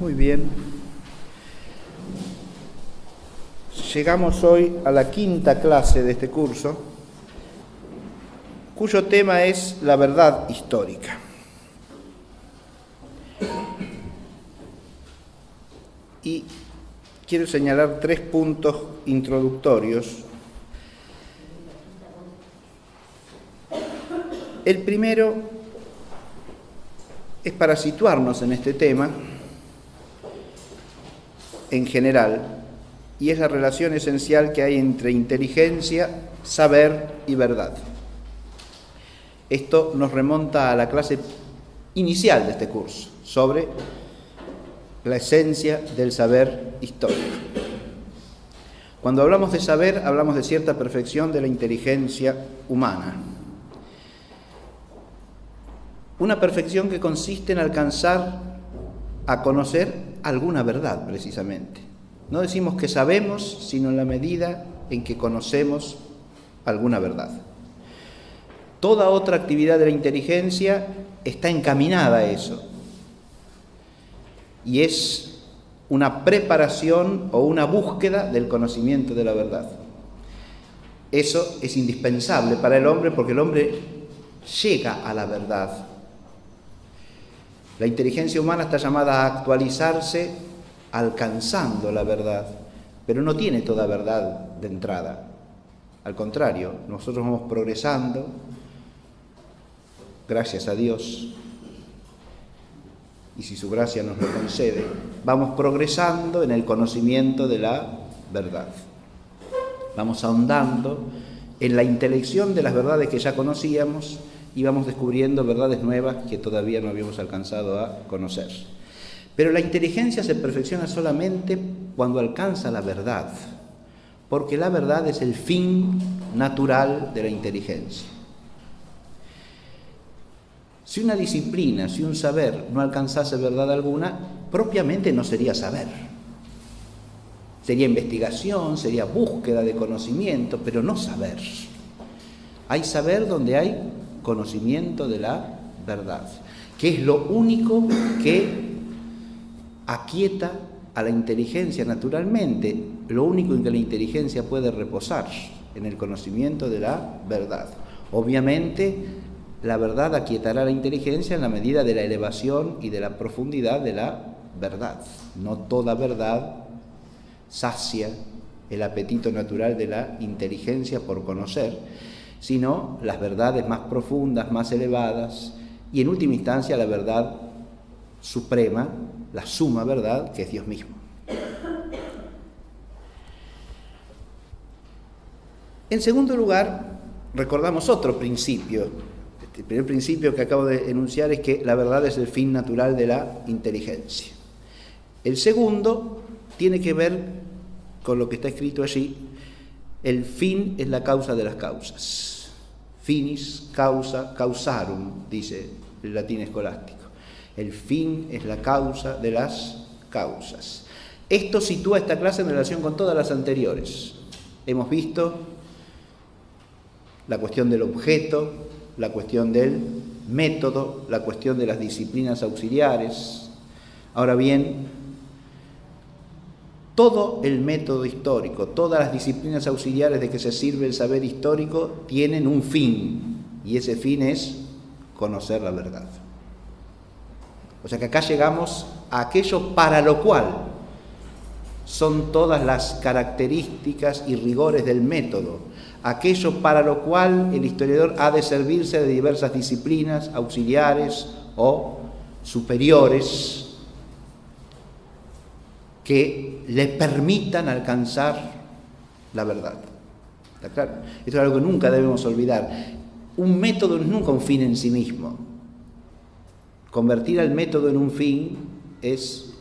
Muy bien. Llegamos hoy a la quinta clase de este curso, cuyo tema es la verdad histórica. Y quiero señalar 3 puntos introductorios. El primero es para situarnos en este tema en general, y es la relación esencial que hay entre inteligencia, saber y verdad. Esto nos remonta a la clase inicial de este curso, sobre la esencia del saber histórico. Cuando hablamos de saber, hablamos de cierta perfección de la inteligencia humana. Una perfección que consiste en alcanzar a conocer alguna verdad, precisamente. No decimos que sabemos, sino en la medida en que conocemos alguna verdad. Toda otra actividad de la inteligencia está encaminada a eso. Y es una preparación o una búsqueda del conocimiento de la verdad. Eso es indispensable para el hombre porque el hombre llega a la verdad. La inteligencia humana está llamada a actualizarse alcanzando la verdad, pero no tiene toda verdad de entrada. Al contrario, nosotros vamos progresando, gracias a Dios, y si su gracia nos lo concede, vamos progresando en el conocimiento de la verdad. Vamos ahondando en la intelección de las verdades que ya conocíamos y vamos descubriendo verdades nuevas que todavía no habíamos alcanzado a conocer. Pero la inteligencia se perfecciona solamente cuando alcanza la verdad, porque la verdad es el fin natural de la inteligencia. Si una disciplina, si un saber no alcanzase verdad alguna, propiamente no sería saber. Sería investigación, sería búsqueda de conocimiento, pero no saber. Hay saber donde hay conocimiento de la verdad, que es lo único que aquieta a la inteligencia naturalmente, lo único en que la inteligencia puede reposar, en el conocimiento de la verdad. Obviamente, la verdad aquietará la inteligencia en la medida de la elevación y de la profundidad de la verdad. No toda verdad sacia el apetito natural de la inteligencia por conocer, sino las verdades más profundas, más elevadas, y en última instancia la verdad suprema, la suma verdad, que es Dios mismo. En segundo lugar, recordamos otro principio. El primer principio que acabo de enunciar es que la verdad es el fin natural de la inteligencia. El segundo tiene que ver con lo que está escrito allí: el fin es la causa de las causas. Finis causa causarum, dice el latín escolástico. El fin es la causa de las causas. Esto sitúa esta clase en relación con todas las anteriores. Hemos visto la cuestión del objeto, la cuestión del método, la cuestión de las disciplinas auxiliares. Ahora bien, todo el método histórico, todas las disciplinas auxiliares de que se sirve el saber histórico tienen un fin, y ese fin es conocer la verdad. O sea que acá llegamos a aquello para lo cual son todas las características y rigores del método, aquello para lo cual el historiador ha de servirse de diversas disciplinas auxiliares o superiores que le permitan alcanzar la verdad. ¿Está claro? Esto es algo que nunca debemos olvidar. Un método es nunca un fin en sí mismo. Convertir al método en un fin es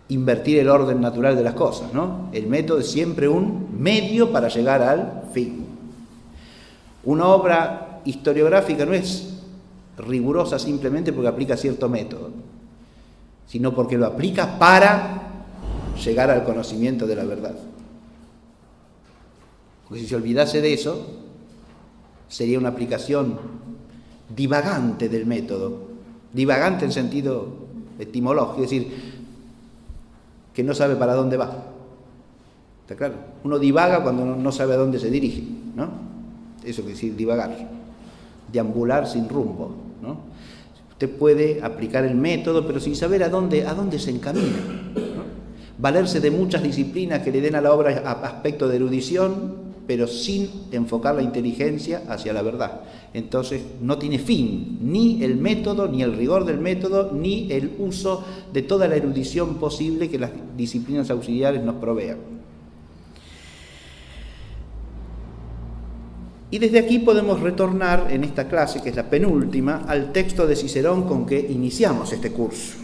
invertir el orden natural de las cosas, ¿no? El método es siempre un medio para llegar al fin. Una obra historiográfica no es rigurosa simplemente porque aplica cierto método, sino porque lo aplica para llegar al conocimiento de la verdad. Porque si se olvidase de eso, sería una aplicación divagante del método, divagante en sentido etimológico, es decir, que no sabe para dónde va. ¿Está claro? Uno divaga cuando no sabe a dónde se dirige, ¿no? Eso quiere decir divagar, deambular sin rumbo, ¿no? Usted puede aplicar el método, pero sin saber a dónde se encamina, ¿no? Valerse de muchas disciplinas que le den a la obra aspecto de erudición, pero sin enfocar la inteligencia hacia la verdad. Entonces no tiene fin, ni el método, ni el rigor del método, ni el uso de toda la erudición posible que las disciplinas auxiliares nos provean. Y desde aquí podemos retornar en esta clase, que es la penúltima, al texto de Cicerón con que iniciamos este curso.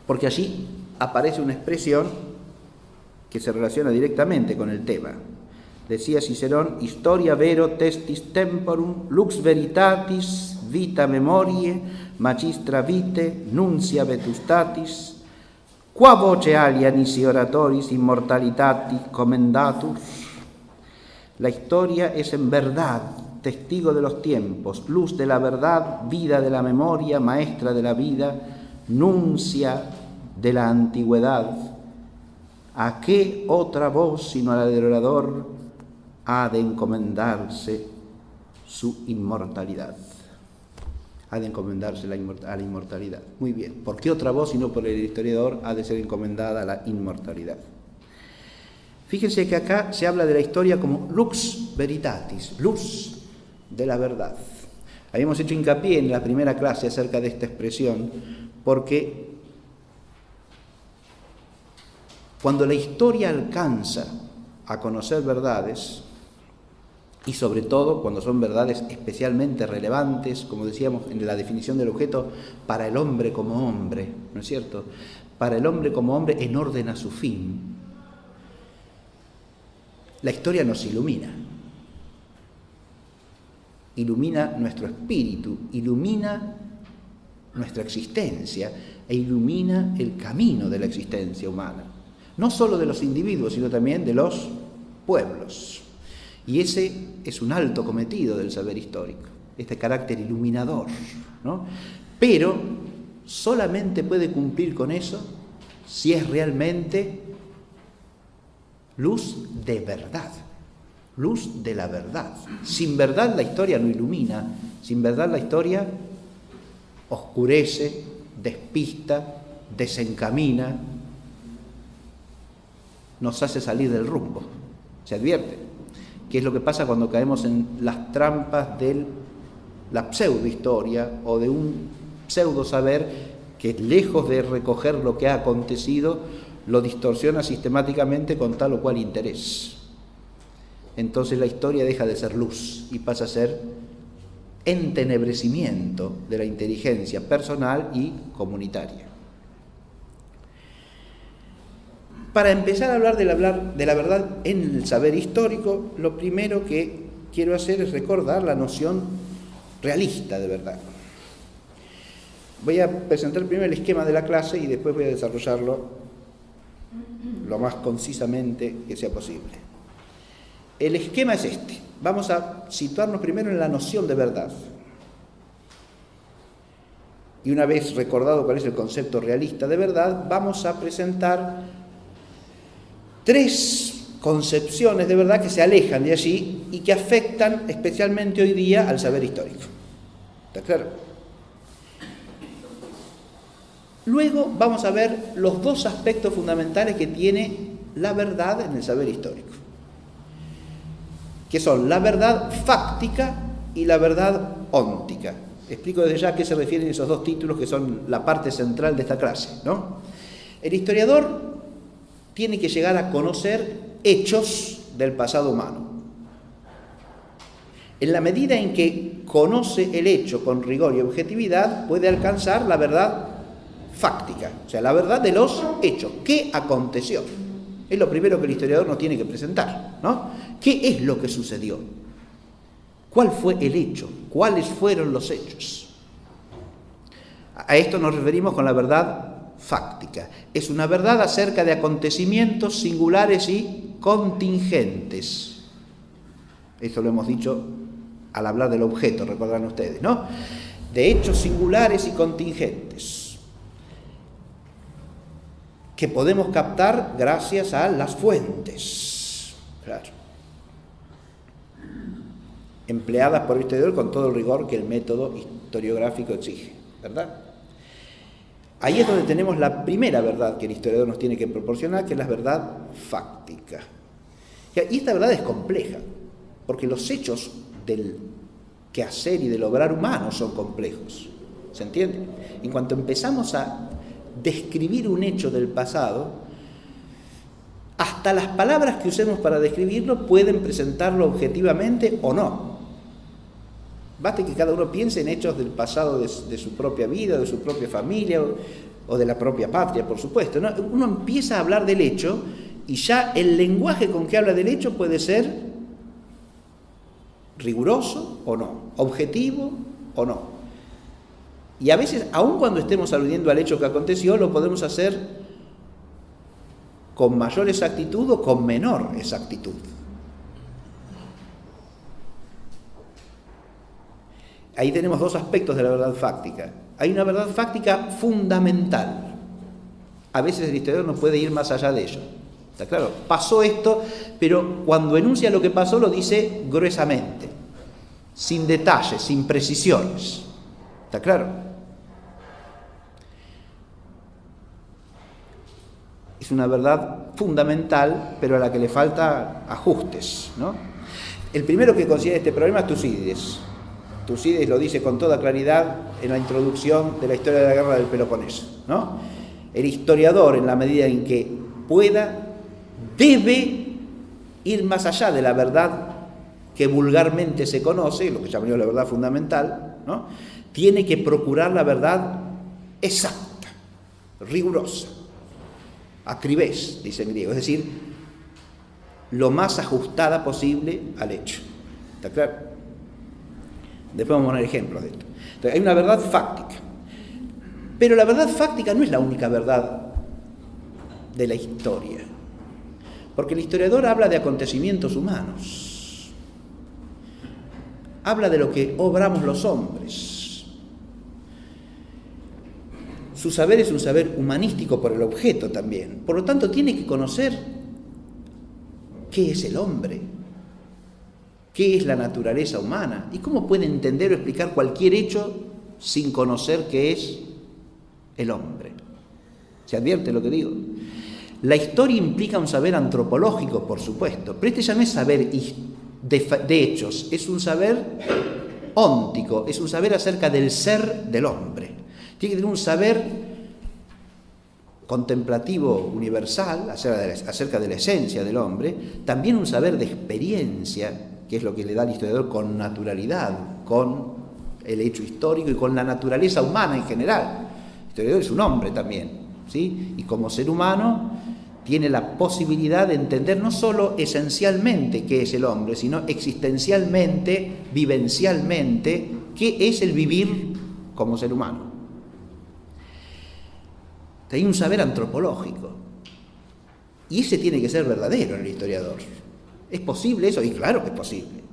Porque allí aparece una expresión que se relaciona directamente con el tema. Decía Cicerón: historia vero testis temporum, lux veritatis, vita memoriae, magistra vitae, nuncia vetustatis, qua voce alia nisi oratoris immortalitati commendatur. La historia es en verdad testigo de los tiempos, luz de la verdad, vida de la memoria, maestra de la vida, nuncia de la antigüedad. ¿A qué otra voz sino a la del orador ha de encomendarse su inmortalidad? Ha de encomendarse a la inmortalidad. Muy bien. ¿Por qué otra voz sino por el historiador ha de ser encomendada a la inmortalidad? Fíjense que acá se habla de la historia como lux veritatis, luz de la verdad. Habíamos hecho hincapié en la primera clase acerca de esta expresión, porque cuando la historia alcanza a conocer verdades, y sobre todo cuando son verdades especialmente relevantes, como decíamos en la definición del objeto, para el hombre como hombre, ¿no es cierto? Para el hombre como hombre en orden a su fin, la historia nos ilumina. Ilumina nuestro espíritu, ilumina nuestra existencia e ilumina el camino de la existencia humana. No solo de los individuos, sino también de los pueblos. Y ese es un alto cometido del saber histórico, este carácter iluminador, ¿no? Pero solamente puede cumplir con eso si es realmente luz de verdad, luz de la verdad. Sin verdad la historia no ilumina, sin verdad la historia oscurece, despista, desencamina, nos hace salir del rumbo. Se advierte qué es lo que pasa cuando caemos en las trampas de la pseudohistoria o de un pseudo saber que, lejos de recoger lo que ha acontecido, lo distorsiona sistemáticamente con tal o cual interés. Entonces la historia deja de ser luz y pasa a ser entenebrecimiento de la inteligencia personal y comunitaria. Para empezar a hablar de la verdad en el saber histórico, lo primero que quiero hacer es recordar la noción realista de verdad. Voy a presentar primero el esquema de la clase y después voy a desarrollarlo lo más concisamente que sea posible. El esquema es este. Vamos a situarnos primero en la noción de verdad. Y una vez recordado cuál es el concepto realista de verdad, vamos a presentar tres concepciones de verdad que se alejan de allí y que afectan especialmente hoy día al saber histórico. ¿Está claro? Luego vamos a ver los dos aspectos fundamentales que tiene la verdad en el saber histórico, que son la verdad fáctica y la verdad óntica. Explico desde ya a qué se refieren esos dos títulos que son la parte central de esta clase, ¿no? El historiador tiene que llegar a conocer hechos del pasado humano. En la medida en que conoce el hecho con rigor y objetividad, puede alcanzar la verdad fáctica, o sea, la verdad de los hechos. ¿Qué aconteció? Es lo primero que el historiador nos tiene que presentar, ¿no? ¿Qué es lo que sucedió? ¿Cuál fue el hecho? ¿Cuáles fueron los hechos? A esto nos referimos con la verdad fáctica. Es una verdad acerca de acontecimientos singulares y contingentes. Esto lo hemos dicho al hablar del objeto, recordarán ustedes, ¿no? de hechos singulares y contingentes que podemos captar gracias a las fuentes, claro, empleadas por el historiador con todo el rigor que el método historiográfico exige, ¿verdad? Ahí es donde tenemos la primera verdad que el historiador nos tiene que proporcionar, que es la verdad fáctica. Y esta verdad es compleja, porque los hechos del quehacer y del obrar humano son complejos, ¿se entiende? En cuanto empezamos a describir un hecho del pasado, hasta las palabras que usemos para describirlo pueden presentarlo objetivamente o no. Basta que cada uno piense en hechos del pasado de su propia vida, de su propia familia o de la propia patria, por supuesto, ¿no? Uno empieza a hablar del hecho y ya el lenguaje con que habla del hecho puede ser riguroso o no, objetivo o no. Y a veces, aun cuando estemos aludiendo al hecho que aconteció, lo podemos hacer con mayor exactitud o con menor exactitud. Ahí tenemos dos aspectos de la verdad fáctica. Hay una verdad fáctica fundamental. A veces el historiador no puede ir más allá de ello. ¿Está claro? Pasó esto, pero cuando enuncia lo que pasó lo dice gruesamente, sin detalles, sin precisiones. ¿Está claro? Es una verdad fundamental, pero a la que le falta ajustes, ¿no? El primero que considera este problema es Tucídides. Tucídides lo dice con toda claridad en la introducción de la historia de la guerra del Peloponeso, ¿no? El historiador, en la medida en que pueda, debe ir más allá de la verdad que vulgarmente se conoce, lo que llamaría la verdad fundamental, ¿no? Tiene que procurar la verdad exacta, rigurosa, acribés, dice en griego, es decir, lo más ajustada posible al hecho. ¿Está claro? Después vamos a poner ejemplos de esto. Entonces, hay una verdad fáctica. Pero la verdad fáctica no es la única verdad de la historia. Porque el historiador habla de acontecimientos humanos. Habla de lo que obramos los hombres. Su saber es un saber humanístico por el objeto también. Por lo tanto, tiene que conocer qué es el hombre, qué es la naturaleza humana y cómo puede entender o explicar cualquier hecho sin conocer qué es el hombre. ¿Se advierte lo que digo? La historia implica un saber antropológico, por supuesto, pero este ya no es saber de hechos, es un saber óntico, es un saber acerca del ser del hombre. Tiene que tener un saber contemplativo universal acerca de la esencia del hombre, también un saber de experiencia, que es lo que le da al historiador con naturalidad, con el hecho histórico y con la naturaleza humana en general. El historiador es un hombre también, ¿sí? Y como ser humano tiene la posibilidad de entender no solo esencialmente qué es el hombre, sino existencialmente, vivencialmente, qué es el vivir como ser humano. Hay un saber antropológico. Y ese tiene que ser verdadero en el historiador. ¿Es posible eso? Y claro que es posible.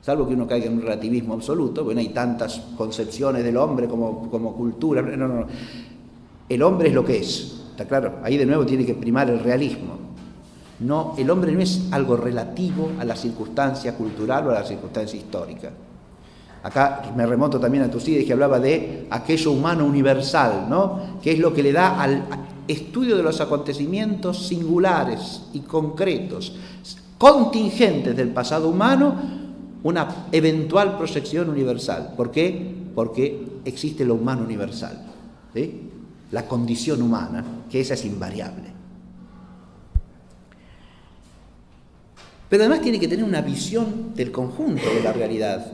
Salvo que uno caiga en un relativismo absoluto, porque no hay tantas concepciones del hombre como cultura. No. El hombre es lo que es. ¿Está claro? Ahí de nuevo tiene que primar el realismo. No, el hombre no es algo relativo a la circunstancia cultural o a la circunstancia histórica. Acá me remonto también a Tucídides, que hablaba de aquello humano universal, ¿no? Que es lo que le da al estudio de los acontecimientos singulares y concretos, contingentes del pasado humano, una eventual proyección universal. ¿Por qué? Porque existe lo humano universal, ¿sí? La condición humana, que esa es invariable. Pero además tiene que tener una visión del conjunto de la realidad.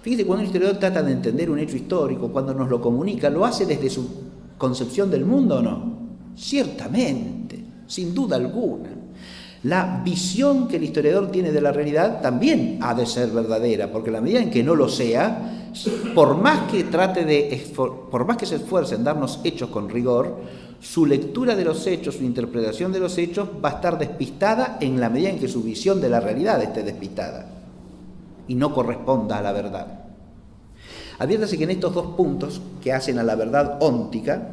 Fíjese, cuando el historiador trata de entender un hecho histórico, cuando nos lo comunica, ¿lo hace desde su concepción del mundo o no? Ciertamente, sin duda alguna. La visión que el historiador tiene de la realidad también ha de ser verdadera, porque en la medida en que no lo sea, por más que se esfuerce en darnos hechos con rigor, su lectura de los hechos, su interpretación de los hechos va a estar despistada en la medida en que su visión de la realidad esté despistada y no corresponda a la verdad. Adviértase que en estos dos puntos que hacen a la verdad óntica,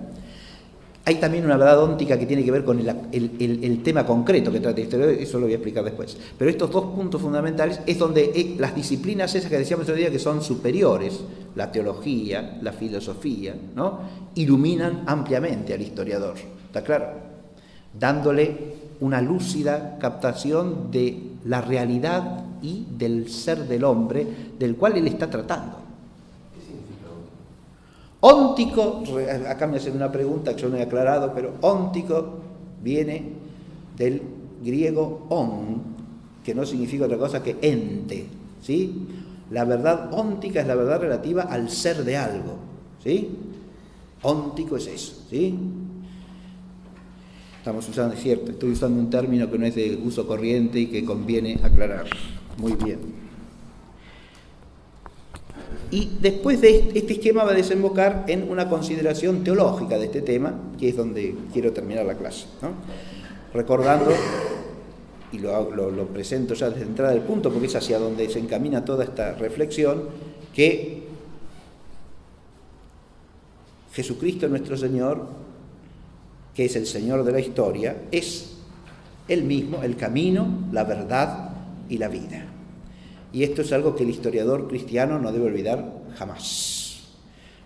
hay también una verdad óntica que tiene que ver con el tema concreto que trata la historia, eso lo voy a explicar después. Pero estos dos puntos fundamentales es donde las disciplinas esas que decíamos el otro día que son superiores, la teología, la filosofía, ¿no?, iluminan ampliamente al historiador, ¿está claro? Dándole una lúcida captación de la realidad y del ser del hombre del cual él está tratando. Óntico, acá me hacen una pregunta que yo no he aclarado, pero óntico viene del griego on, que no significa otra cosa que ente, ¿sí? La verdad óntica es la verdad relativa al ser de algo, ¿sí? Óntico es eso, ¿sí? Estamos usando, es cierto, estoy usando un término que no es de uso corriente y que conviene aclarar. Muy bien. Y después de este esquema va a desembocar en una consideración teológica de este tema, que es donde quiero terminar la clase, ¿no? Recordando, y lo presento ya desde entrada del punto, porque es hacia donde se encamina toda esta reflexión, que Jesucristo nuestro Señor, que es el Señor de la historia, es Él mismo el camino, la verdad y la vida. Y esto es algo que el historiador cristiano no debe olvidar jamás,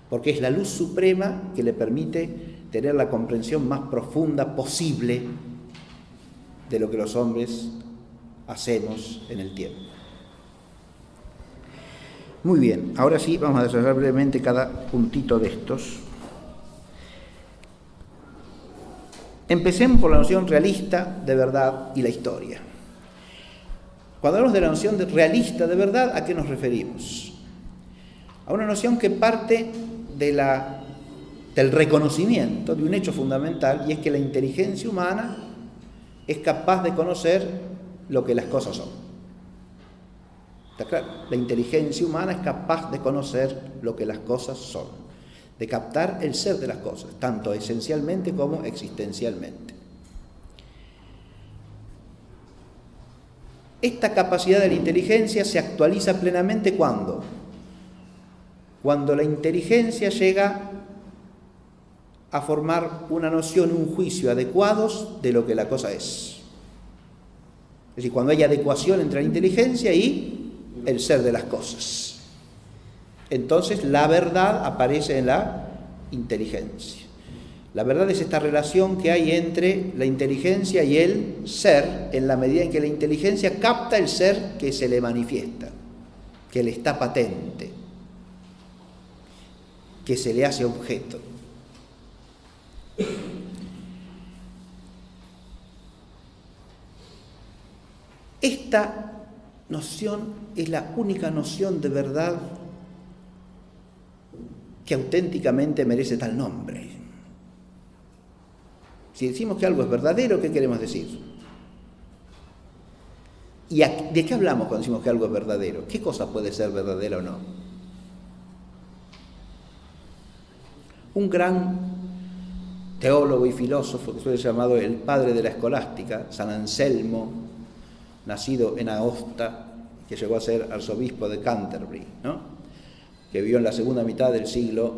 porque es la luz suprema que le permite tener la comprensión más profunda posible de lo que los hombres hacemos en el tiempo. Muy bien, ahora sí vamos a desarrollar brevemente cada puntito de estos. Empecemos por la noción realista de verdad y la historia. Cuando hablamos de la noción realista de verdad, ¿a qué nos referimos? A una noción que parte del reconocimiento de un hecho fundamental, y es que la inteligencia humana es capaz de conocer lo que las cosas son. ¿Está claro? La inteligencia humana es capaz de conocer lo que las cosas son, de captar el ser de las cosas, tanto esencialmente como existencialmente. Esta capacidad de la inteligencia se actualiza plenamente ¿cuándo? Cuando la inteligencia llega a formar una noción, un juicio adecuados de lo que la cosa es. Es decir, cuando hay adecuación entre la inteligencia y el ser de las cosas. Entonces la verdad aparece en la inteligencia. La verdad es esta relación que hay entre la inteligencia y el ser, en la medida en que la inteligencia capta el ser que se le manifiesta, que le está patente, que se le hace objeto. Esta noción es la única noción de verdad que auténticamente merece tal nombre. Si decimos que algo es verdadero, ¿qué queremos decir? ¿Y de qué hablamos cuando decimos que algo es verdadero? ¿Qué cosa puede ser verdadera o no? Un gran teólogo y filósofo que suele ser llamado el padre de la escolástica, San Anselmo, nacido en Aosta, que llegó a ser arzobispo de Canterbury, ¿no?, que vivió en la segunda mitad del siglo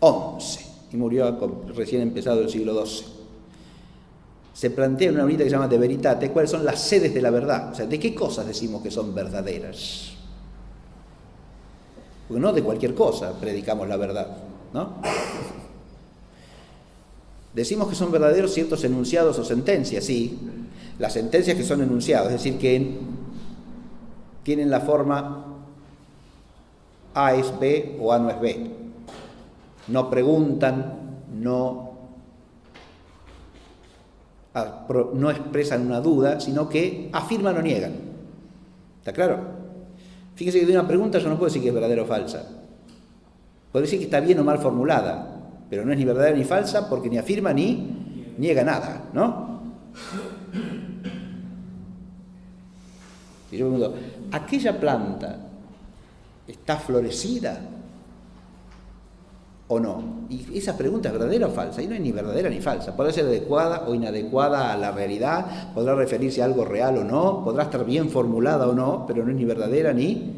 XI y murió recién empezado el siglo XII. Se plantea en una unidad que se llama De Veritate cuáles son las sedes de la verdad, o sea, de qué cosas decimos que son verdaderas. Porque no de cualquier cosa predicamos la verdad, ¿no? Decimos que son verdaderos ciertos enunciados o sentencias, sí. Las sentencias que son enunciados, es decir, que tienen la forma A es B o A no es B. No preguntan, no expresan una duda, sino que afirman o niegan. ¿Está claro? Fíjense que de una pregunta yo no puedo decir que es verdadera o falsa. Puedo decir que está bien o mal formulada, pero no es ni verdadera ni falsa porque ni afirma ni niega nada, ¿no? Y yo pregunto, ¿aquella planta está florecida o no? Y esa pregunta es verdadera o falsa, y no es ni verdadera ni falsa. Podrá ser adecuada o inadecuada a la realidad, podrá referirse a algo real o no, podrá estar bien formulada o no, pero no es ni verdadera ni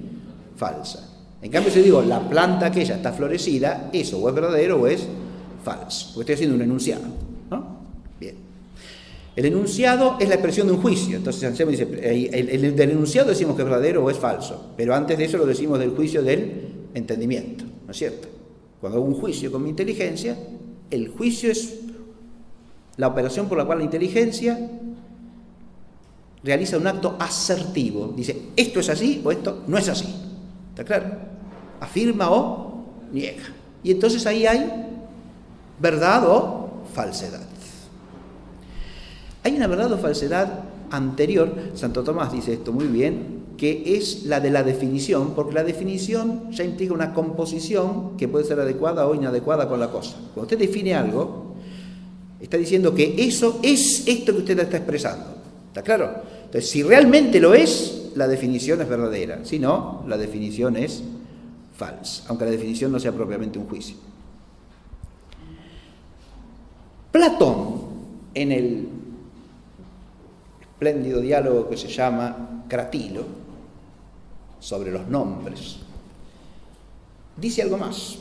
falsa. En cambio, si digo la planta aquella está florecida, eso o es verdadero o es falso, porque estoy haciendo un enunciado, ¿no? Bien. El enunciado es la expresión de un juicio. Entonces Anselmo dice, del enunciado decimos que es verdadero o es falso, pero antes de eso lo decimos del juicio del entendimiento, ¿no es cierto? Cuando hago un juicio con mi inteligencia, el juicio es la operación por la cual la inteligencia realiza un acto asertivo. Dice, esto es así o esto no es así. ¿Está claro? Afirma o niega. Y entonces ahí hay verdad o falsedad. Hay una verdad o falsedad anterior, Santo Tomás dice esto muy bien, que es la de la definición, porque la definición ya implica una composición que puede ser adecuada o inadecuada con la cosa. Cuando usted define algo, está diciendo que eso es esto que usted está expresando. ¿Está claro? Entonces, si realmente lo es, la definición es verdadera. Si no, la definición es falsa, aunque la definición no sea propiamente un juicio. Platón, en el espléndido diálogo que se llama Cratilo, sobre los nombres, dice algo más.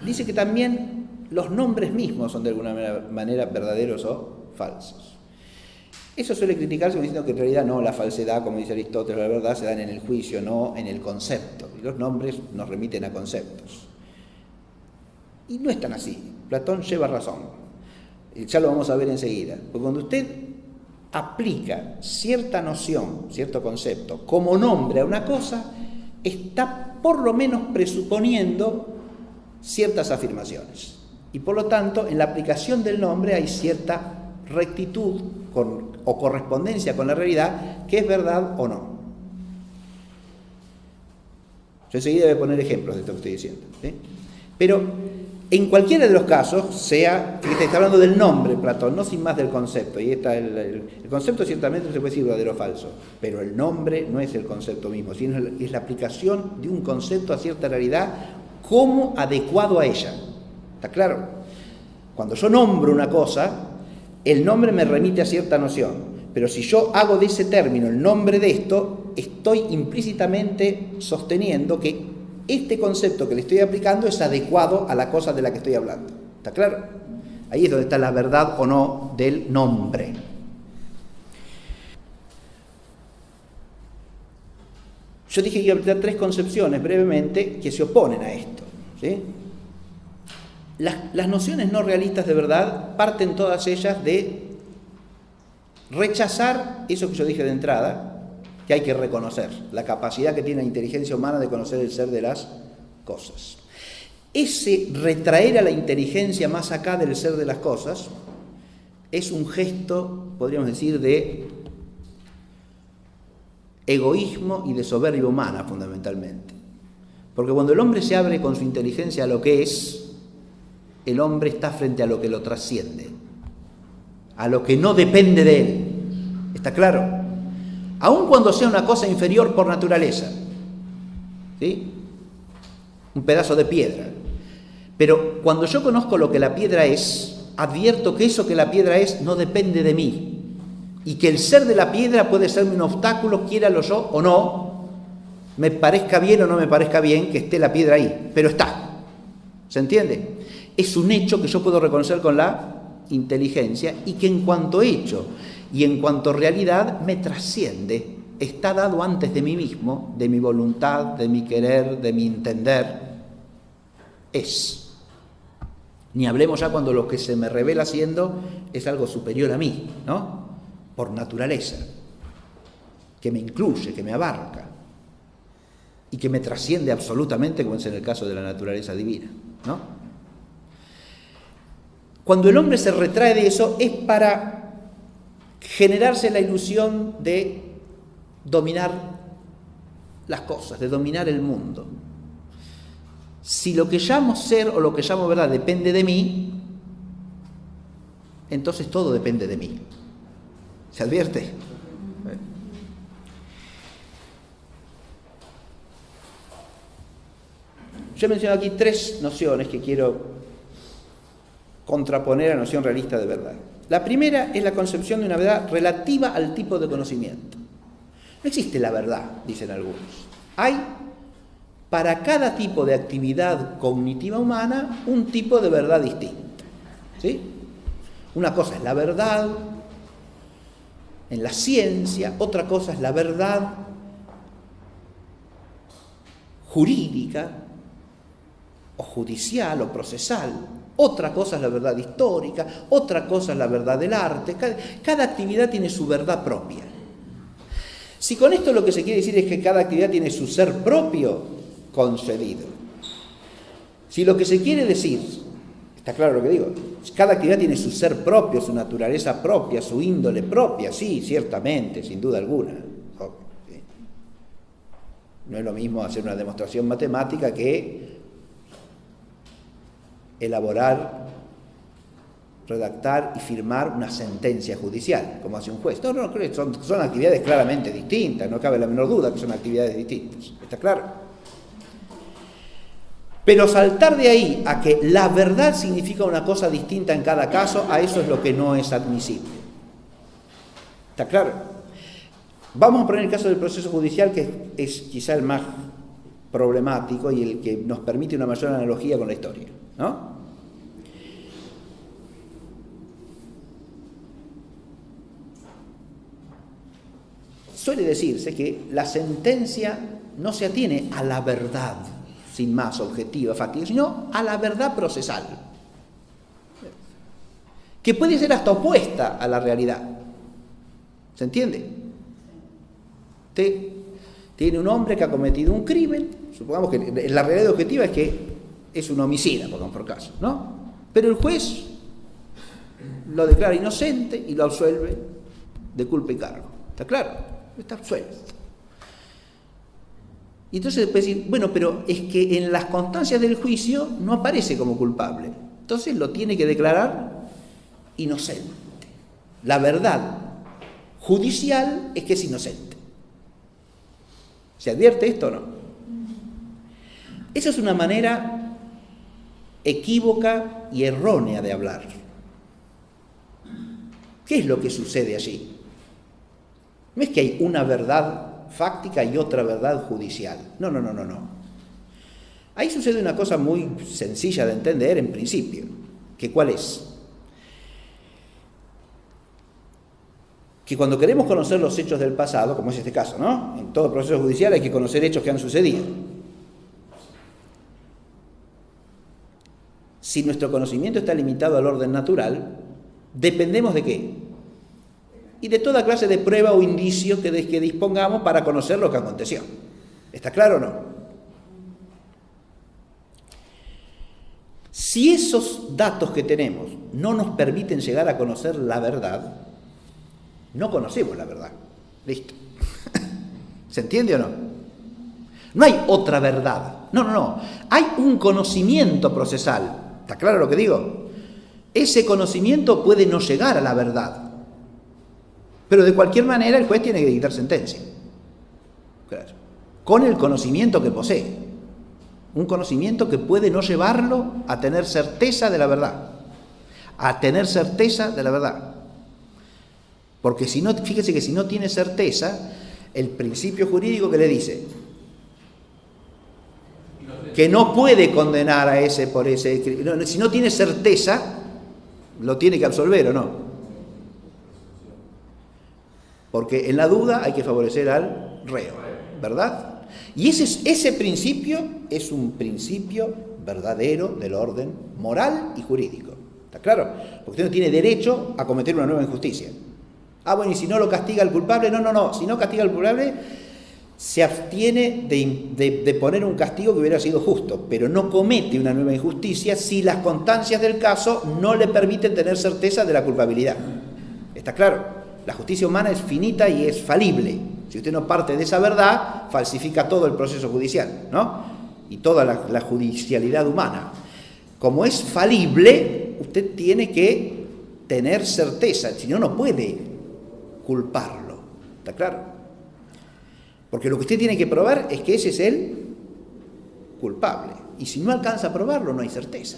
Dice que también los nombres mismos son de alguna manera verdaderos o falsos. Eso suele criticarse diciendo que en realidad no, la falsedad, como dice Aristóteles, la verdad se dan en el juicio, no en el concepto. Y los nombres nos remiten a conceptos. Y no es tan así. Platón lleva razón. Ya lo vamos a ver enseguida. Porque cuando usted aplica cierta noción, cierto concepto, como nombre a una cosa, está por lo menos presuponiendo ciertas afirmaciones. Y por lo tanto, en la aplicación del nombre hay cierta rectitud o correspondencia con la realidad, que es verdad o no. Yo enseguida voy a poner ejemplos de esto que estoy diciendo, ¿sí? Pero en cualquiera de los casos, sea que está hablando del nombre, Platón, no sin más del concepto, y está el concepto ciertamente se puede decir verdadero o falso, pero el nombre no es el concepto mismo, sino es la aplicación de un concepto a cierta realidad como adecuado a ella. ¿Está claro? Cuando yo nombro una cosa, el nombre me remite a cierta noción, pero si yo hago de ese término el nombre de esto, estoy implícitamente sosteniendo que este concepto que le estoy aplicando es adecuado a la cosa de la que estoy hablando. ¿Está claro? Ahí es donde está la verdad o no del nombre. Yo dije que iba a aplicar 3 concepciones brevemente que se oponen a esto, ¿sí? Las nociones no realistas de verdad parten todas ellas de rechazar eso que yo dije de entrada, que hay que reconocer, la capacidad que tiene la inteligencia humana de conocer el ser de las cosas. Ese retraer a la inteligencia más acá del ser de las cosas es un gesto, podríamos decir, de egoísmo y de soberbia humana, fundamentalmente. Porque cuando el hombre se abre con su inteligencia a lo que es, el hombre está frente a lo que lo trasciende, a lo que no depende de él. ¿Está claro? Aun cuando sea una cosa inferior por naturaleza, ¿sí? Un pedazo de piedra. Pero cuando yo conozco lo que la piedra es, advierto que eso que la piedra es no depende de mí. Y que el ser de la piedra puede serme un obstáculo, quiéralo yo o no, me parezca bien o no me parezca bien que esté la piedra ahí, pero está. ¿Se entiende? Es un hecho que yo puedo reconocer con la inteligencia y que en cuanto hecho y en cuanto realidad me trasciende, está dado antes de mí mismo, de mi voluntad, de mi querer, de mi entender, es. Ni hablemos ya cuando lo que se me revela siendo es algo superior a mí, ¿no? Por naturaleza, que me incluye, que me abarca y que me trasciende absolutamente, como es en el caso de la naturaleza divina, ¿no? Cuando el hombre se retrae de eso es para generarse la ilusión de dominar las cosas, de dominar el mundo. Si lo que llamo ser o lo que llamo verdad depende de mí, entonces todo depende de mí. ¿Se advierte? Yo he mencionado aquí 3 nociones que quiero contraponer a la noción realista de verdad. La primera es la concepción de una verdad relativa al tipo de conocimiento. No existe la verdad, dicen algunos. Hay para cada tipo de actividad cognitiva humana un tipo de verdad distinta. ¿Sí? Una cosa es la verdad en la ciencia, otra cosa es la verdad jurídica o judicial o procesal, otra cosa es la verdad histórica, otra cosa es la verdad del arte. Cada actividad tiene su verdad propia. Si con esto lo que se quiere decir es que cada actividad tiene su ser propio, concedido. Si lo que se quiere decir, está claro lo que digo, cada actividad tiene su ser propio, su naturaleza propia, su índole propia, sí, ciertamente, sin duda alguna. No es lo mismo hacer una demostración matemática que elaborar, redactar y firmar una sentencia judicial, como hace un juez. No, creo que son actividades claramente distintas, no cabe la menor duda que son actividades distintas. ¿Está claro? Pero saltar de ahí a que la verdad significa una cosa distinta en cada caso, a eso es lo que no es admisible. ¿Está claro? Vamos a poner el caso del proceso judicial, que es quizá el más problemático y el que nos permite una mayor analogía con la historia, ¿no? Suele decirse que la sentencia no se atiene a la verdad, sin más, objetiva, fáctica, sino a la verdad procesal, que puede ser hasta opuesta a la realidad. ¿Se entiende? Usted tiene un hombre que ha cometido un crimen, supongamos que la realidad objetiva es que es un homicida, pongamos por caso, ¿no? Pero el juez lo declara inocente y lo absuelve de culpa y cargo. ¿Está claro? Está absuelto. Y entonces puede decir, bueno, pero es que en las constancias del juicio no aparece como culpable. Entonces lo tiene que declarar inocente. La verdad judicial es que es inocente. ¿Se advierte esto o no? Esa es una manera equívoca y errónea de hablar. ¿Qué es lo que sucede allí? No es que hay una verdad fáctica y otra verdad judicial. No. Ahí sucede una cosa muy sencilla de entender en principio. ¿Que cuál es? Que cuando queremos conocer los hechos del pasado, como es este caso, ¿no? En todo proceso judicial hay que conocer hechos que han sucedido. Si nuestro conocimiento está limitado al orden natural, dependemos ¿de qué? Y de toda clase de prueba o indicio que dispongamos para conocer lo que aconteció. ¿Está claro o no? Si esos datos que tenemos no nos permiten llegar a conocer la verdad, no conocemos la verdad. Listo. ¿Se entiende o no? No hay otra verdad. No. Hay un conocimiento procesal. ¿Está claro lo que digo? Ese conocimiento puede no llegar a la verdad. Pero de cualquier manera el juez tiene que dictar sentencia. Claro. Con el conocimiento que posee. Un conocimiento que puede no llevarlo a tener certeza de la verdad. A tener certeza de la verdad. Porque si no, fíjese que si no tiene certeza, el principio jurídico que le dice que no puede condenar a ese por ese... Si no tiene certeza, lo tiene que absolver o no. Porque en la duda hay que favorecer al reo, ¿verdad? Y ese principio es un principio verdadero del orden moral y jurídico. ¿Está claro? Porque usted no tiene derecho a cometer una nueva injusticia. Bueno, y si no lo castiga el culpable, no. Si no castiga al culpable, se abstiene de poner un castigo que hubiera sido justo, pero no comete una nueva injusticia si las constancias del caso no le permiten tener certeza de la culpabilidad. ¿Está claro? La justicia humana es finita y es falible. Si usted no parte de esa verdad, falsifica todo el proceso judicial, ¿no? Y toda la judicialidad humana. Como es falible, usted tiene que tener certeza, si no, no puede culparlo. ¿Está claro? Porque lo que usted tiene que probar es que ese es el culpable. Y si no alcanza a probarlo, no hay certeza.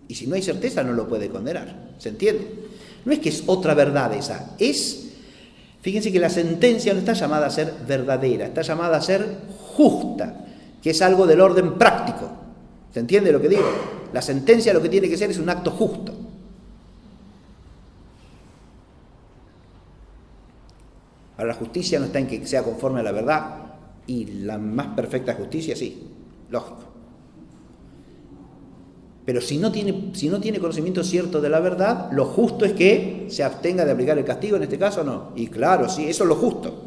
Y si no hay certeza, no lo puede condenar. ¿Se entiende? No es que es otra verdad esa, fíjense que la sentencia no está llamada a ser verdadera, está llamada a ser justa. que es algo del orden práctico. ¿Se entiende lo que digo? La sentencia lo que tiene que ser es un acto justo. Ahora, la justicia no está en que sea conforme a la verdad, y la más perfecta justicia sí, lógico. Pero si no tiene conocimiento cierto de la verdad, lo justo es que se abstenga de aplicar el castigo en este caso, ¿no? Y claro, sí, eso es lo justo,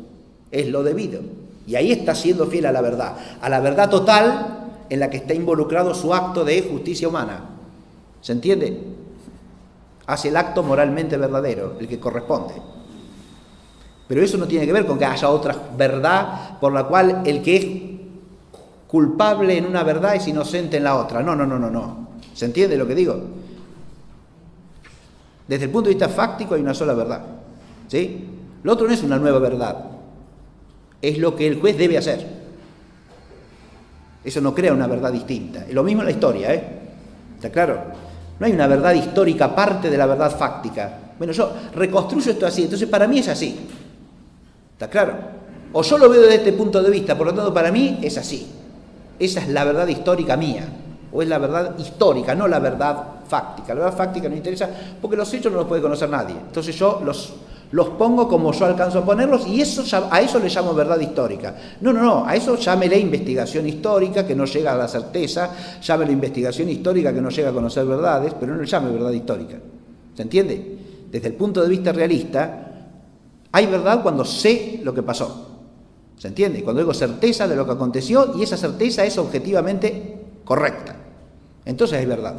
es lo debido. Y ahí está siendo fiel a la verdad total en la que está involucrado su acto de justicia humana. ¿Se entiende? Hace el acto moralmente verdadero, el que corresponde. Pero eso no tiene que ver con que haya otra verdad por la cual el que es culpable en una verdad es inocente en la otra. No. ¿Se entiende lo que digo? Desde el punto de vista fáctico hay una sola verdad. ¿Sí? Lo otro no es una nueva verdad. Es lo que el juez debe hacer. Eso no crea una verdad distinta. Y lo mismo en la historia, ¿está claro? No hay una verdad histórica aparte de la verdad fáctica. Bueno, yo reconstruyo esto así, entonces para mí es así. ¿Está claro? O yo lo veo desde este punto de vista, por lo tanto para mí es así. Esa es la verdad histórica mía. O es la verdad histórica, no la verdad fáctica. La verdad fáctica no interesa porque los hechos no los puede conocer nadie. Entonces yo los pongo como yo alcanzo a ponerlos y a eso le llamo verdad histórica. No, a eso llámele investigación histórica que no llega a la certeza, llámele investigación histórica que no llega a conocer verdades, pero no le llame verdad histórica. ¿Se entiende? Desde el punto de vista realista, hay verdad cuando sé lo que pasó. ¿Se entiende? Cuando digo certeza de lo que aconteció y esa certeza es objetivamente correcta. Entonces hay verdad.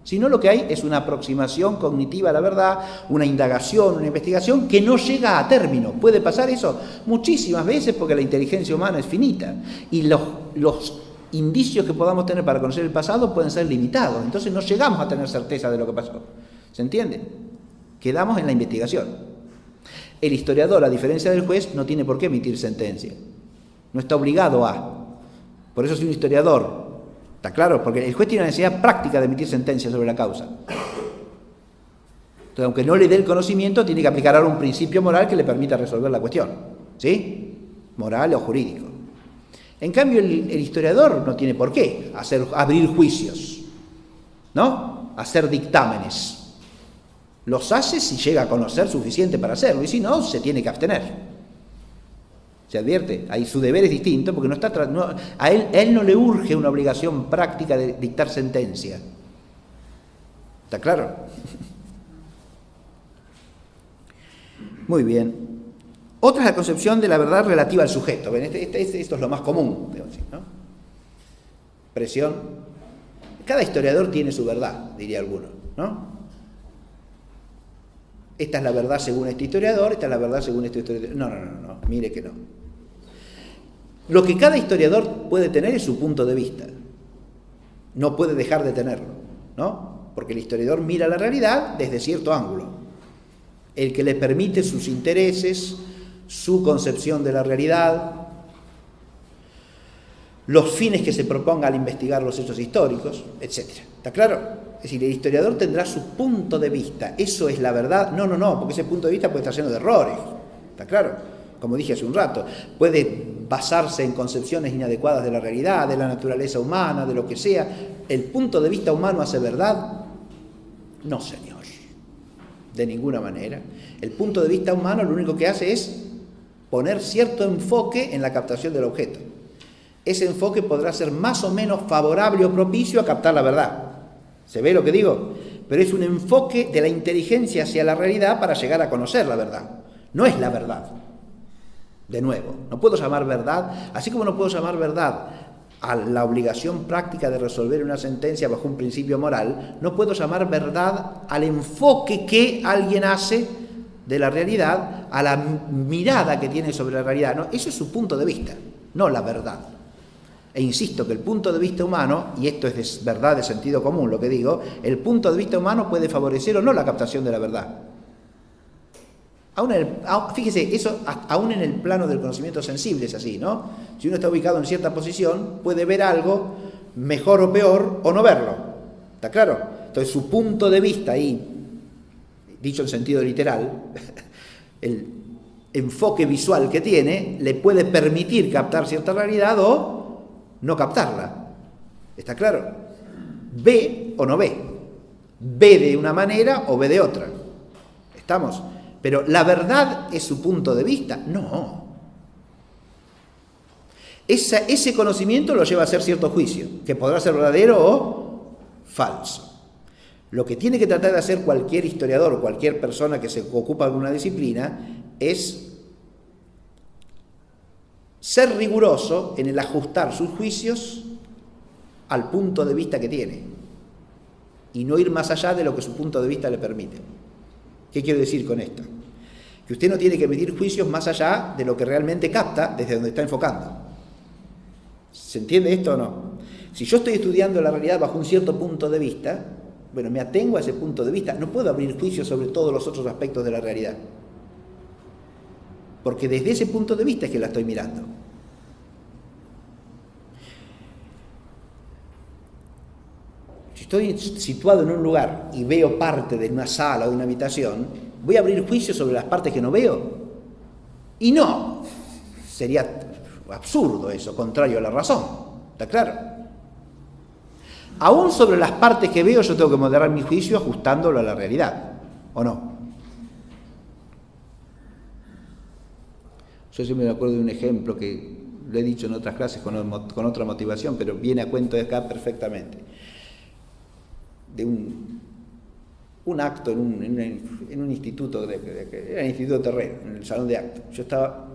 Si no, lo que hay es una aproximación cognitiva a la verdad, una indagación, una investigación que no llega a término. ¿Puede pasar eso? Muchísimas veces porque la inteligencia humana es finita y los indicios que podamos tener para conocer el pasado pueden ser limitados. Entonces no llegamos a tener certeza de lo que pasó. ¿Se entiende? Quedamos en la investigación. El historiador, a diferencia del juez, no tiene por qué emitir sentencia. No está obligado a. Por eso es un historiador. ¿Está claro? Porque el juez tiene la necesidad práctica de emitir sentencia sobre la causa. Entonces, aunque no le dé el conocimiento, tiene que aplicar ahora un principio moral que le permita resolver la cuestión. ¿Sí? Moral o jurídico. En cambio, el historiador no tiene por qué abrir juicios, ¿no? Hacer dictámenes. Los hace si llega a conocer suficiente para hacerlo, y si no, se tiene que abstener. ¿Se advierte? Ahí su deber es distinto, porque a él no le urge una obligación práctica de dictar sentencia. ¿Está claro? Muy bien. Otra es la concepción de la verdad relativa al sujeto. ¿Ven? Esto es lo más común, debo decir, ¿no? Presión. Cada historiador tiene su verdad, diría alguno, ¿no? Esta es la verdad según este historiador, esta es la verdad según este historiador. No, mire que no. Lo que cada historiador puede tener es su punto de vista. No puede dejar de tenerlo, ¿no? Porque el historiador mira la realidad desde cierto ángulo. El que le permite sus intereses, su concepción de la realidad, los fines que se proponga al investigar los hechos históricos, etc. ¿Está claro? Es decir, el historiador tendrá su punto de vista. ¿Eso es la verdad? No, porque ese punto de vista puede estar lleno de errores. ¿Está claro? Como dije hace un rato, puede basarse en concepciones inadecuadas de la realidad, de la naturaleza humana, de lo que sea. ¿El punto de vista humano hace verdad? No, señor. De ninguna manera. El punto de vista humano lo único que hace es poner cierto enfoque en la captación del objeto. Ese enfoque podrá ser más o menos favorable o propicio a captar la verdad. ¿Se ve lo que digo? Pero es un enfoque de la inteligencia hacia la realidad para llegar a conocer la verdad. No es la verdad. De nuevo, no puedo llamar verdad, así como no puedo llamar verdad a la obligación práctica de resolver una sentencia bajo un principio moral, no puedo llamar verdad al enfoque que alguien hace de la realidad, a la mirada que tiene sobre la realidad. No, eso es su punto de vista, no la verdad. E insisto que el punto de vista humano, y esto es verdad de sentido común lo que digo, el punto de vista humano puede favorecer o no la captación de la verdad. Fíjese, eso aún en el plano del conocimiento sensible es así, ¿no? Si uno está ubicado en cierta posición, puede ver algo mejor o peor o no verlo. ¿Está claro? Entonces su punto de vista ahí, dicho en sentido literal, el enfoque visual que tiene, le puede permitir captar cierta realidad o no captarla. ¿Está claro? Ve o no ve. Ve de una manera o ve de otra. ¿Estamos? Pero ¿la verdad es su punto de vista? No. Ese conocimiento lo lleva a hacer cierto juicio, que podrá ser verdadero o falso. Lo que tiene que tratar de hacer cualquier historiador o cualquier persona que se ocupa de una disciplina es ser riguroso en el ajustar sus juicios al punto de vista que tiene y no ir más allá de lo que su punto de vista le permite. ¿Qué quiero decir con esto? Que usted no tiene que emitir juicios más allá de lo que realmente capta desde donde está enfocando. ¿Se entiende esto o no? Si yo estoy estudiando la realidad bajo un cierto punto de vista, bueno, me atengo a ese punto de vista. No puedo abrir juicios sobre todos los otros aspectos de la realidad. Porque desde ese punto de vista es que la estoy mirando. Si estoy situado en un lugar y veo parte de una sala o de una habitación, ¿voy a abrir juicios sobre las partes que no veo? Y no. Sería absurdo eso, contrario a la razón. ¿Está claro? Aún sobre las partes que veo yo tengo que moderar mi juicio ajustándolo a la realidad, ¿o no? Yo siempre me acuerdo de un ejemplo que lo he dicho en otras clases con otra motivación, pero viene a cuento de acá perfectamente. De un acto en un instituto, era el Instituto Terreno, en el salón de actos. Yo estaba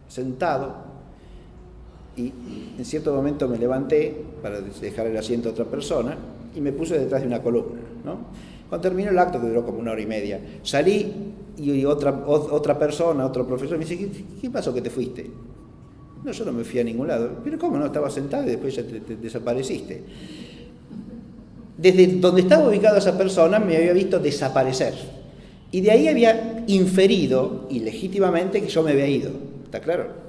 sentado y en cierto momento me levanté para dejar el asiento a otra persona y me puse detrás de una columna, ¿no? Cuando terminó el acto, que duró como 1 hora y media, salí y otra persona, otro profesor, me dice, ¿qué pasó que te fuiste? No, yo no me fui a ningún lado. Pero ¿cómo no? Estaba sentado y después ya te desapareciste. Desde donde estaba ubicada esa persona me había visto desaparecer. Y de ahí había inferido, ilegítimamente, que yo me había ido. ¿Está claro?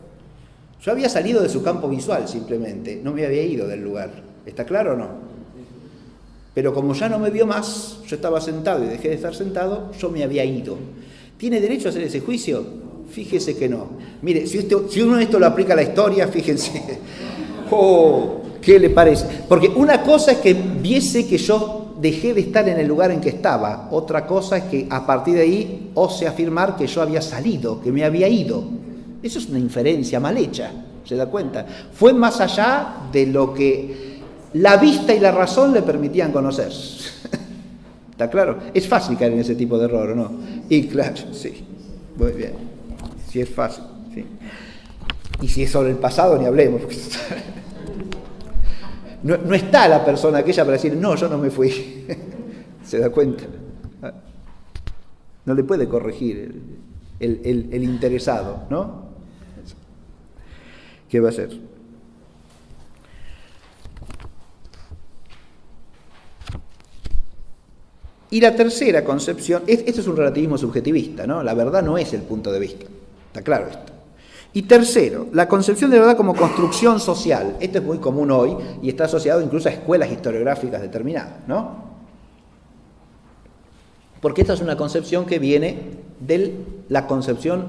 Yo había salido de su campo visual simplemente, no me había ido del lugar. ¿Está claro o no? Pero como ya no me vio más, yo estaba sentado y dejé de estar sentado, yo me había ido. ¿Tiene derecho a hacer ese juicio? Fíjese que no. Mire, si uno esto lo aplica a la historia, fíjense. Oh, ¿qué le parece? Porque una cosa es que viese que yo dejé de estar en el lugar en que estaba. Otra cosa es que a partir de ahí ose afirmar que yo había salido, que me había ido. Eso es una inferencia mal hecha, ¿se da cuenta? Fue más allá de lo que la vista y la razón le permitían conocer. ¿Está claro? Es fácil caer en ese tipo de error, ¿o no? Y claro, sí, muy bien. Sí es fácil, sí. Y si es sobre el pasado, ni hablemos. No está la persona aquella para decir, no, yo no me fui. ¿Se da cuenta? No le puede corregir el interesado, ¿no? ¿Qué va a hacer? Y la tercera concepción, esto es un relativismo subjetivista, ¿no? La verdad no es el punto de vista. Está claro esto. Y tercero, la concepción de verdad como construcción social. Esto es muy común hoy y está asociado incluso a escuelas historiográficas determinadas, ¿no? Porque esta es una concepción que viene de la concepción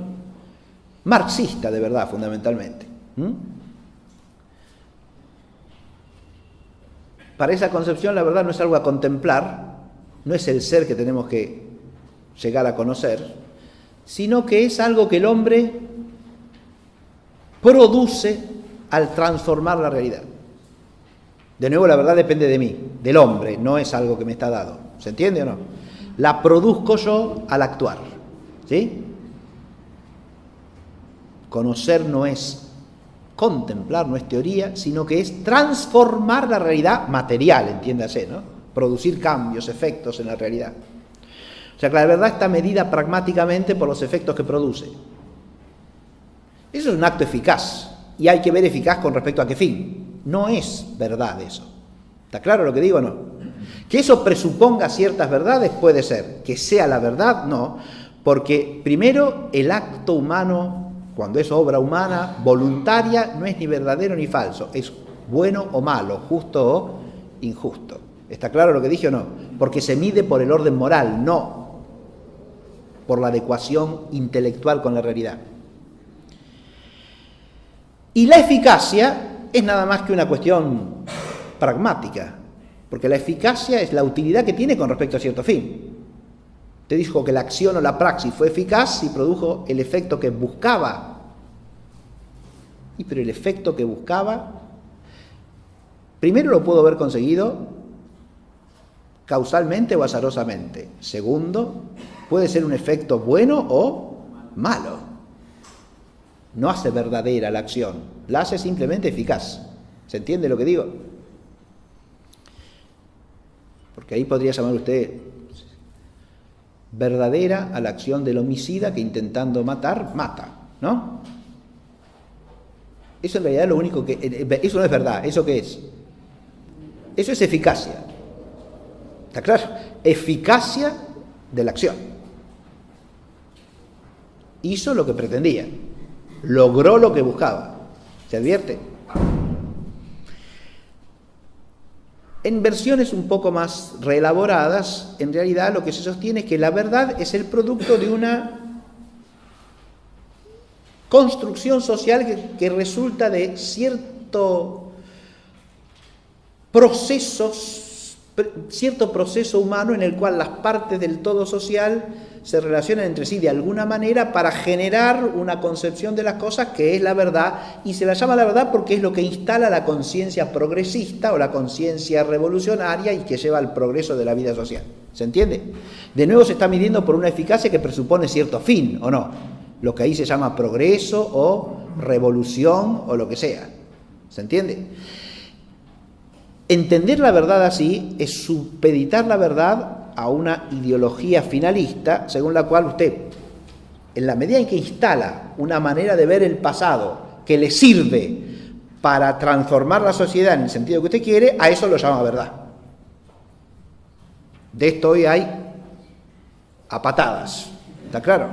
marxista de verdad, fundamentalmente. Para esa concepción la verdad no es algo a contemplar, no es el ser que tenemos que llegar a conocer, sino que es algo que el hombre produce al transformar la realidad. De nuevo, la verdad depende de mí, del hombre, no es algo que me está dado. ¿Se entiende o no? La produzco yo al actuar. ¿Sí? Conocer no es contemplar, no es teoría, sino que es transformar la realidad material, entiéndase, ¿no? Producir cambios, efectos en la realidad. O sea que la verdad está medida pragmáticamente por los efectos que produce. Eso es un acto eficaz, y hay que ver eficaz con respecto a qué fin. No es verdad eso. ¿Está claro lo que digo o no? Que eso presuponga ciertas verdades puede ser. Que sea la verdad, no. Porque primero el acto humano, cuando es obra humana, voluntaria, no es ni verdadero ni falso. Es bueno o malo, justo o injusto. ¿Está claro lo que dije o no? Porque se mide por el orden moral, no por la adecuación intelectual con la realidad. Y la eficacia es nada más que una cuestión pragmática, porque la eficacia es la utilidad que tiene con respecto a cierto fin. Te dijo que la acción o la praxis fue eficaz y produjo el efecto que buscaba. Pero el efecto que buscaba, primero lo pudo haber conseguido causalmente o azarosamente. Segundo, puede ser un efecto bueno o malo. No hace verdadera la acción, la hace simplemente eficaz. ¿Se entiende lo que digo? Porque ahí podría llamar usted verdadera a la acción del homicida que intentando matar, mata, ¿no? Eso en realidad es lo único que... Eso no es verdad. ¿Eso qué es? Eso es eficacia. ¿Está claro? Eficacia de la acción. Hizo lo que pretendía. Logró lo que buscaba. ¿Se advierte? En versiones un poco más reelaboradas, en realidad lo que se sostiene es que la verdad es el producto de una construcción social que resulta de cierto proceso humano en el cual las partes del todo social se relacionan entre sí de alguna manera para generar una concepción de las cosas que es la verdad, y se la llama la verdad porque es lo que instala la conciencia progresista o la conciencia revolucionaria y que lleva al progreso de la vida social. ¿Se entiende? De nuevo se está midiendo por una eficacia que presupone cierto fin, ¿o no? Lo que ahí se llama progreso o revolución o lo que sea. ¿Se entiende? Entender la verdad así es supeditar la verdad a una ideología finalista, según la cual usted, en la medida en que instala una manera de ver el pasado que le sirve para transformar la sociedad en el sentido que usted quiere, a eso lo llama verdad. De esto hoy hay a patadas, ¿está claro?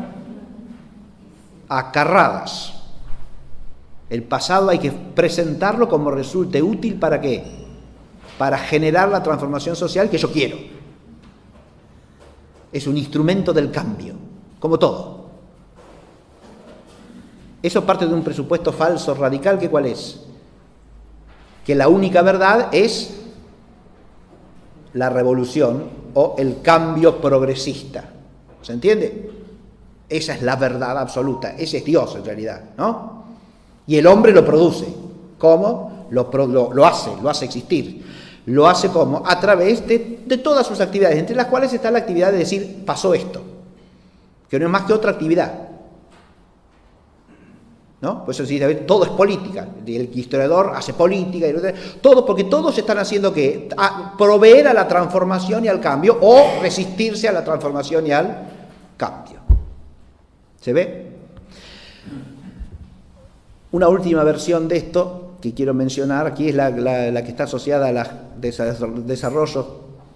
A carradas. El pasado hay que presentarlo como resulte útil, ¿para qué? Para generar la transformación social que yo quiero. Es un instrumento del cambio, como todo. Eso parte de un presupuesto falso radical, ¿que cuál es? Que la única verdad es la revolución o el cambio progresista. ¿Se entiende? Esa es la verdad absoluta, ese es Dios en realidad, ¿no? Y el hombre lo produce. ¿Cómo? Lo hace existir. Lo hace como a través de todas sus actividades, entre las cuales está la actividad de decir, pasó esto, que no es más que otra actividad, ¿no? Por eso se dice, todo es política, el historiador hace política, todo, porque todos están haciendo ¿qué? Proveer a la transformación y al cambio, o resistirse a la transformación y al cambio. ¿Se ve? Una última versión de esto que quiero mencionar aquí es la que está asociada a los desarrollos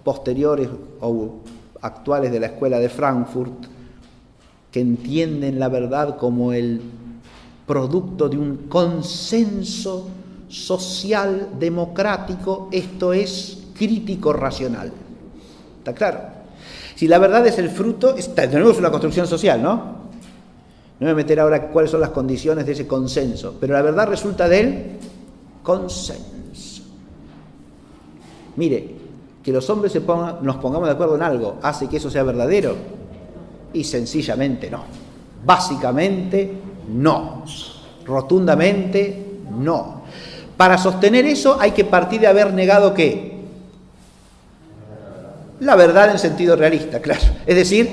posteriores o actuales de la Escuela de Frankfurt, que entienden la verdad como el producto de un consenso social democrático, esto es crítico racional. ¿Está claro? Si la verdad es el fruto, tenemos una construcción social, ¿no? No me voy a meter ahora cuáles son las condiciones de ese consenso, pero la verdad resulta del consenso. Mire, que los hombres nos pongamos de acuerdo en algo, ¿hace que eso sea verdadero? Y sencillamente no. Básicamente no. Rotundamente no. Para sostener eso hay que partir de haber negado ¿qué? La verdad en sentido realista, claro. Es decir,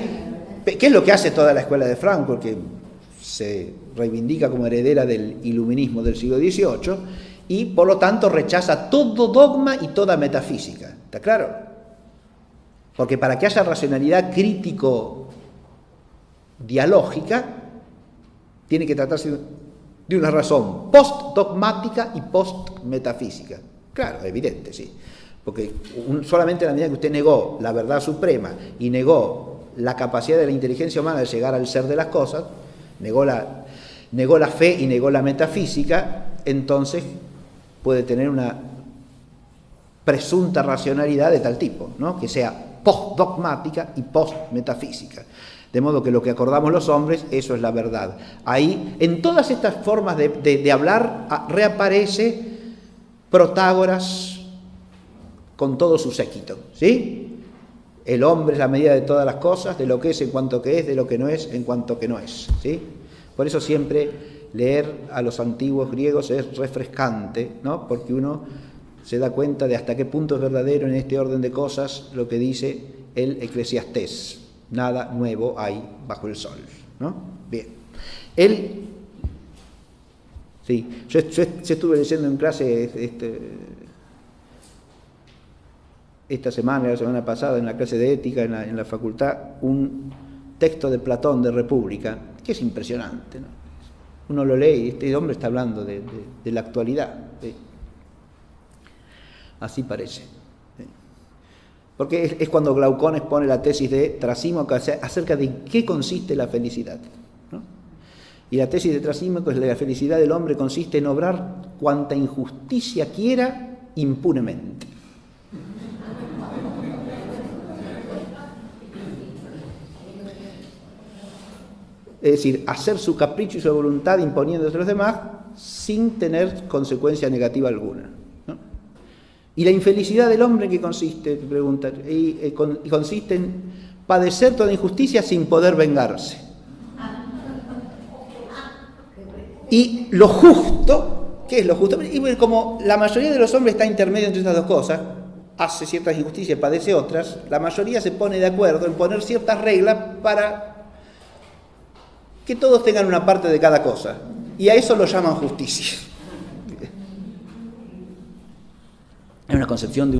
¿qué es lo que hace toda la Escuela de Frankfurt, que se reivindica como heredera del iluminismo del siglo XVIII y por lo tanto rechaza todo dogma y toda metafísica? ¿Está claro? Porque para que haya racionalidad crítico-dialógica tiene que tratarse de una razón post-dogmática y post-metafísica. Claro, evidente, sí. Porque solamente en la medida que usted negó la verdad suprema y negó la capacidad de la inteligencia humana de llegar al ser de las cosas, negó la fe y negó la metafísica, entonces puede tener una presunta racionalidad de tal tipo, ¿no? Que sea post-dogmática y post-metafísica. De modo que lo que acordamos los hombres, eso es la verdad. Ahí, en todas estas formas de hablar, reaparece Protágoras con todo su séquito, ¿sí? El hombre es la medida de todas las cosas, de lo que es en cuanto que es, de lo que no es en cuanto que no es, ¿sí? Por eso siempre leer a los antiguos griegos es refrescante, ¿no? Porque uno se da cuenta de hasta qué punto es verdadero en este orden de cosas lo que dice el Eclesiastés. Nada nuevo hay bajo el sol, ¿no? Bien. Sí, yo estuve leyendo en clase esta semana, la semana pasada, en la clase de ética en la facultad, un texto de Platón de República, que es impresionante, ¿no? Uno lo lee y este hombre está hablando de la actualidad, ¿sí? Así parece, ¿sí? Porque es cuando Glaucón expone la tesis de Trasímaco acerca de qué consiste la felicidad, ¿no? Y la tesis de Trasímaco es que la felicidad del hombre consiste en obrar cuanta injusticia quiera impunemente. Es decir, hacer su capricho y su voluntad imponiéndose a los demás sin tener consecuencia negativa alguna, ¿no? Y la infelicidad del hombre, ¿qué consiste? Pregunta, consiste en padecer toda injusticia sin poder vengarse. Y lo justo, ¿qué es lo justo? Y como la mayoría de los hombres está intermedio entre estas dos cosas, hace ciertas injusticias y padece otras, la mayoría se pone de acuerdo en poner ciertas reglas para que todos tengan una parte de cada cosa, y a eso lo llaman justicia. Es una concepción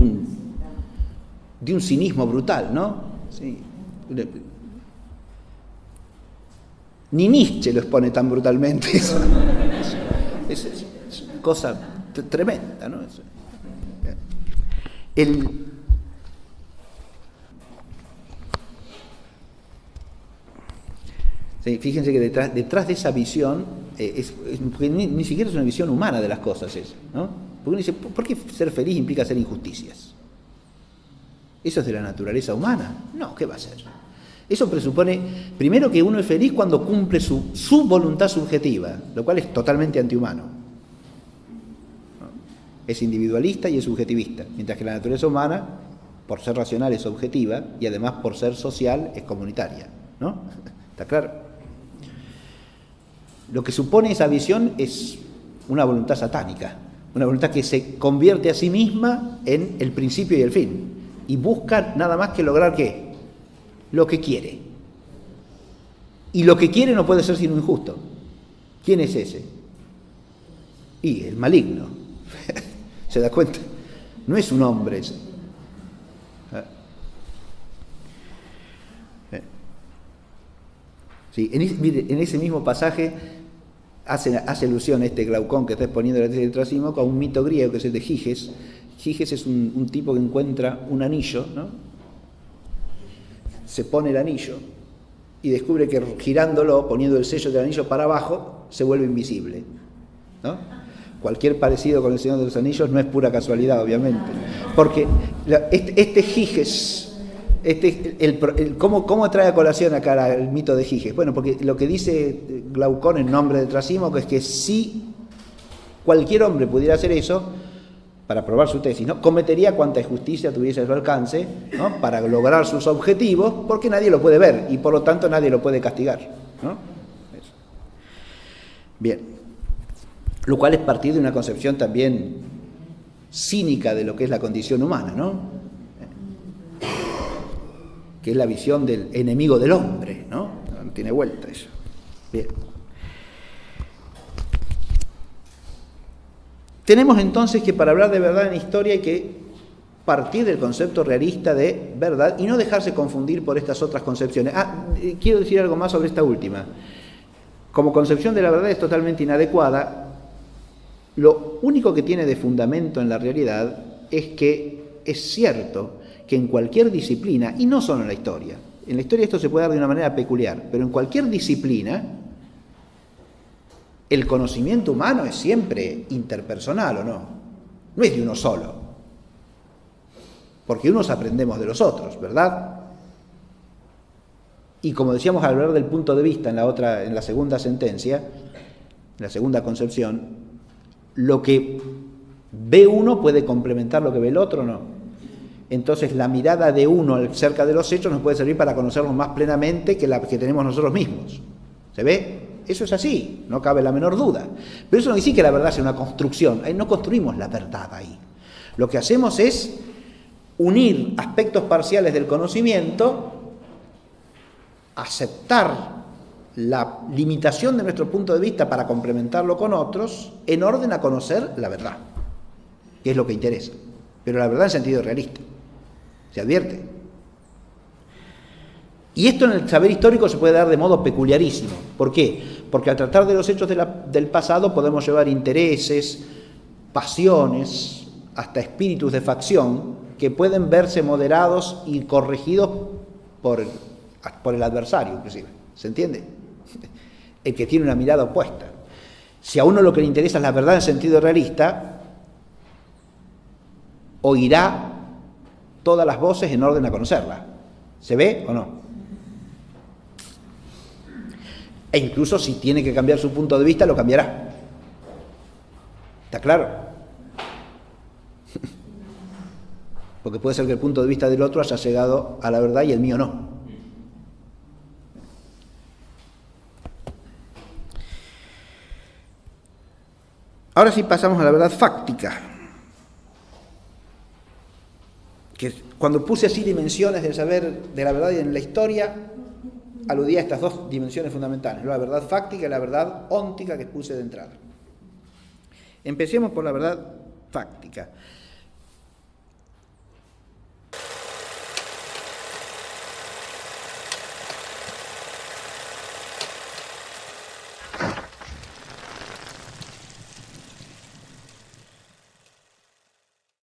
de un cinismo brutal, ¿no? Sí. Ni Nietzsche lo expone tan brutalmente. Es cosa tremenda, ¿no? Sí, fíjense que detrás de esa visión, ni siquiera es una visión humana de las cosas, ¿no? Porque uno dice, ¿por qué ser feliz implica hacer injusticias? ¿Eso es de la naturaleza humana? No, ¿qué va a ser? Eso presupone, primero, que uno es feliz cuando cumple su voluntad subjetiva, lo cual es totalmente antihumano, ¿no? Es individualista y es subjetivista, mientras que la naturaleza humana, por ser racional, es objetiva, y además por ser social, es comunitaria, ¿no? ¿Está claro? Lo que supone esa visión es una voluntad satánica, una voluntad que se convierte a sí misma en el principio y el fin, y busca nada más que lograr ¿qué? Lo que quiere. Y lo que quiere no puede ser sino injusto. ¿Quién es ese? Y el maligno. ¿Se da cuenta? No es un hombre ese. Sí, en ese mismo pasaje hace alusión Glaucón que está exponiendo la tesis de Trasímaco a un mito griego que es el de Giges. Giges es un tipo que encuentra un anillo, ¿no? Se pone el anillo y descubre que girándolo, poniendo el sello del anillo para abajo, se vuelve invisible, ¿no? Cualquier parecido con el Señor de los Anillos no es pura casualidad, obviamente, porque este Giges, ¿cómo trae a colación acá el mito de Giges? Bueno, porque lo que dice Glaucón en nombre de Trasímaco es que si cualquier hombre pudiera hacer eso, para probar su tesis, ¿no? Cometería cuanta injusticia tuviese a su alcance, ¿no? Para lograr sus objetivos, porque nadie lo puede ver y por lo tanto nadie lo puede castigar, ¿no? Eso. Bien, lo cual es partir de una concepción también cínica de lo que es la condición humana, ¿no? Que es la visión del enemigo del hombre, ¿no? No tiene vuelta eso. Bien. Tenemos entonces que para hablar de verdad en historia hay que partir del concepto realista de verdad y no dejarse confundir por estas otras concepciones. Quiero decir algo más sobre esta última. Como concepción de la verdad es totalmente inadecuada. Lo único que tiene de fundamento en la realidad es que es cierto que en cualquier disciplina, y no solo en la historia esto se puede dar de una manera peculiar, pero en cualquier disciplina, el conocimiento humano es siempre interpersonal, ¿o no? No es de uno solo. Porque unos aprendemos de los otros, ¿verdad? Y como decíamos al hablar del punto de vista en la segunda sentencia, en la segunda concepción, lo que ¿Ve uno puede complementar lo que ve el otro o no? Entonces la mirada de uno acerca de los hechos nos puede servir para conocernos más plenamente que la que tenemos nosotros mismos. ¿Se ve? Eso es así, no cabe la menor duda. Pero eso no quiere decir que la verdad sea una construcción. Ahí no construimos la verdad ahí. Lo que hacemos es unir aspectos parciales del conocimiento, aceptar la limitación de nuestro punto de vista para complementarlo con otros, en orden a conocer la verdad, que es lo que interesa. Pero la verdad en sentido realista. ¿Se advierte? Y esto en el saber histórico se puede dar de modo peculiarísimo. ¿Por qué? Porque al tratar de los hechos del pasado podemos llevar intereses, pasiones, hasta espíritus de facción que pueden verse moderados y corregidos por el adversario, inclusive. ¿Se entiende? El que tiene una mirada opuesta. Si a uno lo que le interesa es la verdad en sentido realista, oirá todas las voces en orden a conocerla. ¿Se ve o no? E incluso si tiene que cambiar su punto de vista, lo cambiará. ¿Está claro? Porque puede ser que el punto de vista del otro haya llegado a la verdad y el mío no. Ahora sí pasamos a la verdad fáctica. Que cuando puse así dimensiones del saber de la verdad y en la historia, aludía a estas dos dimensiones fundamentales, la verdad fáctica y la verdad óntica que puse de entrada. Empecemos por la verdad fáctica.